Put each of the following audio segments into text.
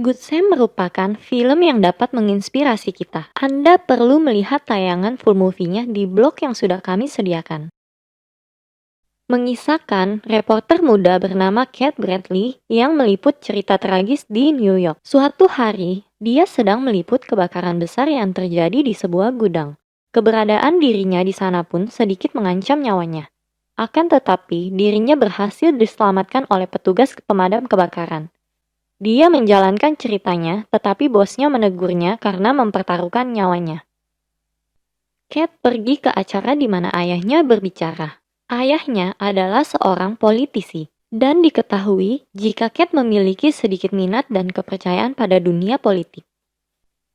Good Sam merupakan film yang dapat menginspirasi kita. Anda perlu melihat tayangan full movie-nya di blog yang sudah kami sediakan. Mengisahkan reporter muda bernama Kate Bradley yang meliput cerita tragis di New York. Suatu hari, dia sedang meliput kebakaran besar yang terjadi di sebuah gudang. Keberadaan dirinya di sana pun sedikit mengancam nyawanya. Akan tetapi, dirinya berhasil diselamatkan oleh petugas pemadam kebakaran. Dia menjalankan ceritanya, tetapi bosnya menegurnya karena mempertaruhkan nyawanya. Kate pergi ke acara di mana ayahnya berbicara. Ayahnya adalah seorang politisi, dan diketahui jika Kate memiliki sedikit minat dan kepercayaan pada dunia politik.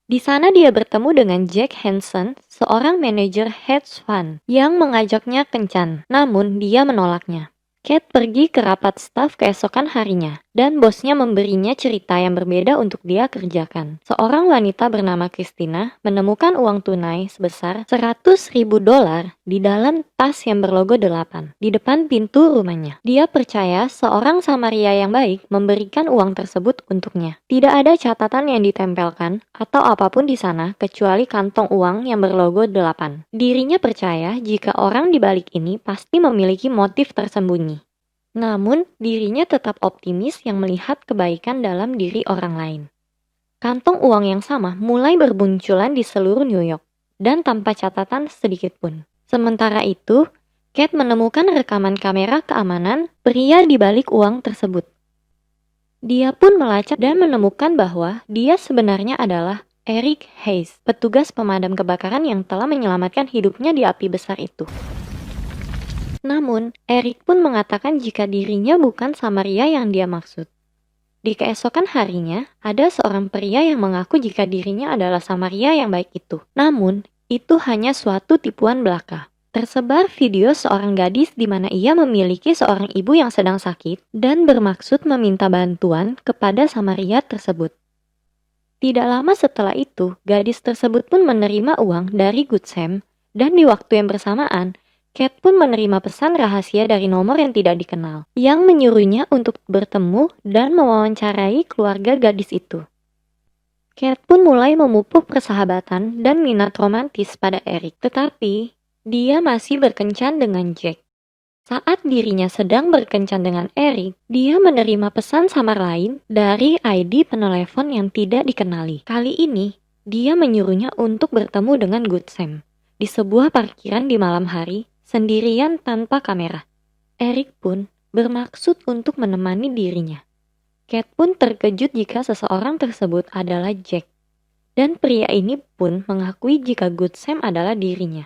Di sana dia bertemu dengan Jack Hansen, seorang manajer hedge fund, yang mengajaknya kencan, namun dia menolaknya. Kate pergi ke rapat staf keesokan harinya, dan bosnya memberinya cerita yang berbeda untuk dia kerjakan. Seorang wanita bernama Christina menemukan uang tunai sebesar $100.000 di dalam tas yang berlogo 8 di depan pintu rumahnya. Dia percaya seorang Samaria yang baik memberikan uang tersebut untuknya. Tidak ada catatan yang ditempelkan atau apapun di sana kecuali kantong uang yang berlogo 8. Dirinya percaya jika orang di balik ini pasti memiliki motif tersembunyi. Namun, dirinya tetap optimis yang melihat kebaikan dalam diri orang lain. Kantong uang yang sama mulai bermunculan di seluruh New York, dan tanpa catatan sedikit pun. Sementara itu, Kate menemukan rekaman kamera keamanan pria di balik uang tersebut. Dia pun melacak dan menemukan bahwa dia sebenarnya adalah Eric Hayes, petugas pemadam kebakaran yang telah menyelamatkan hidupnya di api besar itu. Namun, Eric pun mengatakan jika dirinya bukan Samaria yang dia maksud. Di keesokan harinya, ada seorang pria yang mengaku jika dirinya adalah Samaria yang baik itu. Namun, itu hanya suatu tipuan belaka. Tersebar video seorang gadis di mana ia memiliki seorang ibu yang sedang sakit dan bermaksud meminta bantuan kepada Samaria tersebut. Tidak lama setelah itu, gadis tersebut pun menerima uang dari Good Sam, dan di waktu yang bersamaan, Kate pun menerima pesan rahasia dari nomor yang tidak dikenal, yang menyuruhnya untuk bertemu dan mewawancarai keluarga gadis itu. Kate pun mulai memupuk persahabatan dan minat romantis pada Eric, tetapi dia masih berkencan dengan Jack. Saat dirinya sedang berkencan dengan Eric, dia menerima pesan samar lain dari ID penelepon yang tidak dikenali. Kali ini, dia menyuruhnya untuk bertemu dengan Good Sam di sebuah parkiran di malam hari, sendirian tanpa kamera. Eric pun bermaksud untuk menemani dirinya. Kate pun terkejut jika seseorang tersebut adalah Jack. Dan pria ini pun mengakui jika Good Sam adalah dirinya.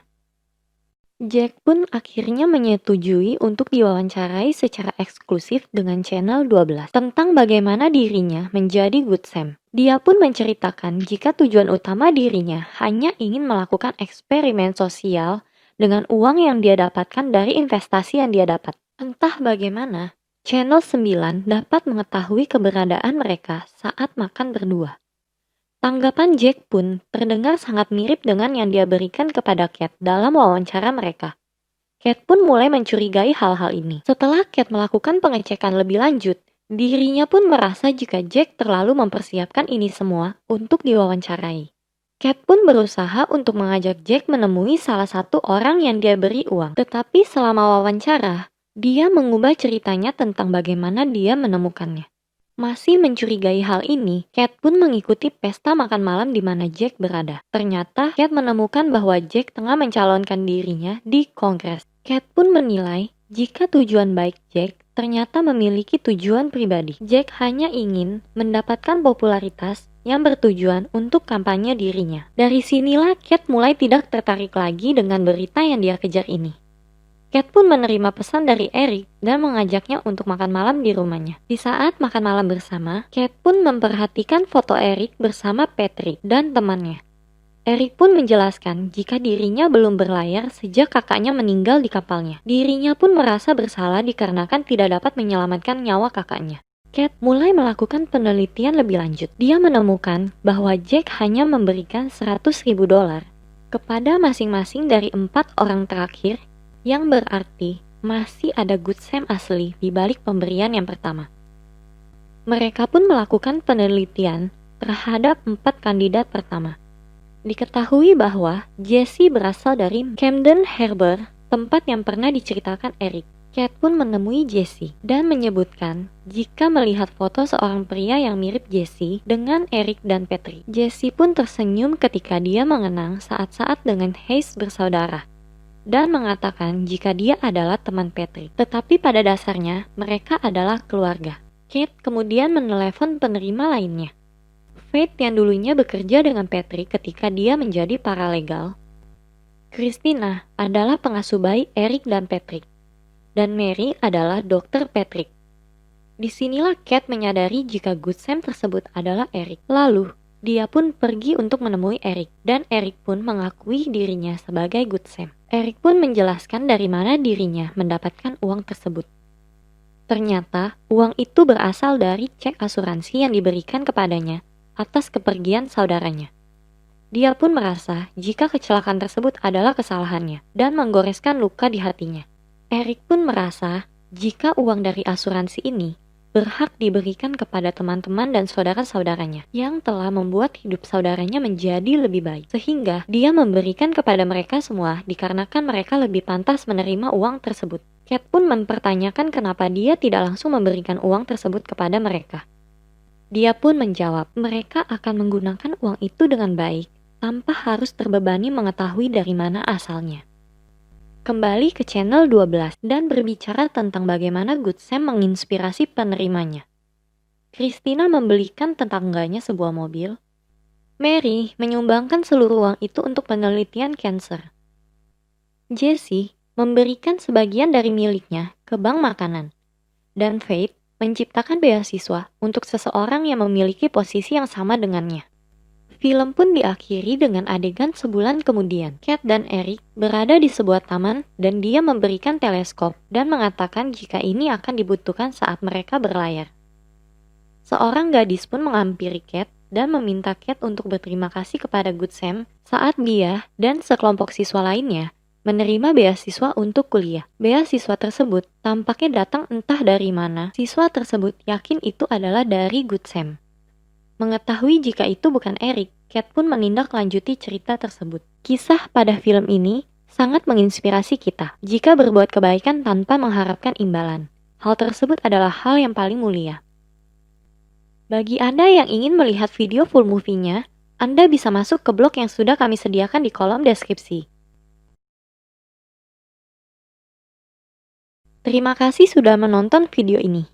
Jack pun akhirnya menyetujui untuk diwawancarai secara eksklusif dengan Channel 12 tentang bagaimana dirinya menjadi Good Sam. Dia pun menceritakan jika tujuan utama dirinya hanya ingin melakukan eksperimen sosial dengan uang yang dia dapatkan dari investasi yang dia dapat. Entah bagaimana, Channel 9 dapat mengetahui keberadaan mereka saat makan berdua. Tanggapan Jack pun terdengar sangat mirip dengan yang dia berikan kepada Kate dalam wawancara mereka. Kate pun mulai mencurigai hal-hal ini. Setelah Kate melakukan pengecekan lebih lanjut, dirinya pun merasa jika Jack terlalu mempersiapkan ini semua untuk diwawancarai. Kate pun berusaha untuk mengajak Jack menemui salah satu orang yang dia beri uang. Tetapi selama wawancara, dia mengubah ceritanya tentang bagaimana dia menemukannya. Masih mencurigai hal ini, Kate pun mengikuti pesta makan malam di mana Jack berada. Ternyata, Kate menemukan bahwa Jack tengah mencalonkan dirinya di Kongres. Kate pun menilai jika tujuan baik Jack ternyata memiliki tujuan pribadi. Jack hanya ingin mendapatkan popularitas yang bertujuan untuk kampanye dirinya. Dari sinilah Kate mulai tidak tertarik lagi dengan berita yang dia kejar ini. Kate pun menerima pesan dari Eric dan mengajaknya untuk makan malam di rumahnya. Di saat makan malam bersama, Kate pun memperhatikan foto Eric bersama Patrick dan temannya. Eric pun menjelaskan jika dirinya belum berlayar sejak kakaknya meninggal di kapalnya. Dirinya pun merasa bersalah dikarenakan tidak dapat menyelamatkan nyawa kakaknya. Kate mulai melakukan penelitian lebih lanjut. Dia menemukan bahwa Jack hanya memberikan $100.000 kepada masing-masing dari 4 orang terakhir, yang berarti masih ada Good Sam asli di balik pemberian yang pertama. Mereka pun melakukan penelitian terhadap 4 kandidat pertama. Diketahui bahwa Jesse berasal dari Camden Harbor, tempat yang pernah diceritakan Eric. Kat pun menemui Jesse dan menyebutkan jika melihat foto seorang pria yang mirip Jesse dengan Eric dan Patrick. Jesse pun tersenyum ketika dia mengenang saat-saat dengan Hayes bersaudara dan mengatakan jika dia adalah teman Patrick. Tetapi pada dasarnya mereka adalah keluarga. Kat kemudian menelepon penerima lainnya. Faith yang dulunya bekerja dengan Patrick ketika dia menjadi paralegal. Christina adalah pengasuh bayi Eric dan Patrick. Dan Mary adalah dokter Patrick. Disinilah Kat menyadari jika Good Sam tersebut adalah Eric. Lalu, dia pun pergi untuk menemui Eric, dan Eric pun mengakui dirinya sebagai Good Sam. Eric pun menjelaskan dari mana dirinya mendapatkan uang tersebut. Ternyata, uang itu berasal dari cek asuransi yang diberikan kepadanya atas kepergian saudaranya. Dia pun merasa jika kecelakaan tersebut adalah kesalahannya dan menggoreskan luka di hatinya. Eric pun merasa jika uang dari asuransi ini berhak diberikan kepada teman-teman dan saudara-saudaranya yang telah membuat hidup saudaranya menjadi lebih baik. Sehingga dia memberikan kepada mereka semua dikarenakan mereka lebih pantas menerima uang tersebut. Kat pun mempertanyakan kenapa dia tidak langsung memberikan uang tersebut kepada mereka. Dia pun menjawab, mereka akan menggunakan uang itu dengan baik tanpa harus terbebani mengetahui dari mana asalnya. Kembali ke channel 12 dan berbicara tentang bagaimana Good Sam menginspirasi penerimanya. Christina membelikan tetangganya sebuah mobil. Mary menyumbangkan seluruh uang itu untuk penelitian kanker. Jesse memberikan sebagian dari miliknya ke bank makanan. Dan Faith menciptakan beasiswa untuk seseorang yang memiliki posisi yang sama dengannya. Film pun diakhiri dengan adegan sebulan kemudian. Kat dan Eric berada di sebuah taman dan dia memberikan teleskop dan mengatakan jika ini akan dibutuhkan saat mereka berlayar. Seorang gadis pun menghampiri Kat dan meminta Kat untuk berterima kasih kepada Good Sam saat dia dan sekelompok siswa lainnya menerima beasiswa untuk kuliah. Beasiswa tersebut tampaknya datang entah dari mana. Siswa tersebut yakin itu adalah dari Good Sam. Mengetahui jika itu bukan Eric, Kat pun menindaklanjuti cerita tersebut. Kisah pada film ini sangat menginspirasi kita jika berbuat kebaikan tanpa mengharapkan imbalan. Hal tersebut adalah hal yang paling mulia. Bagi Anda yang ingin melihat video full movie-nya, Anda bisa masuk ke blog yang sudah kami sediakan di kolom deskripsi. Terima kasih sudah menonton video ini.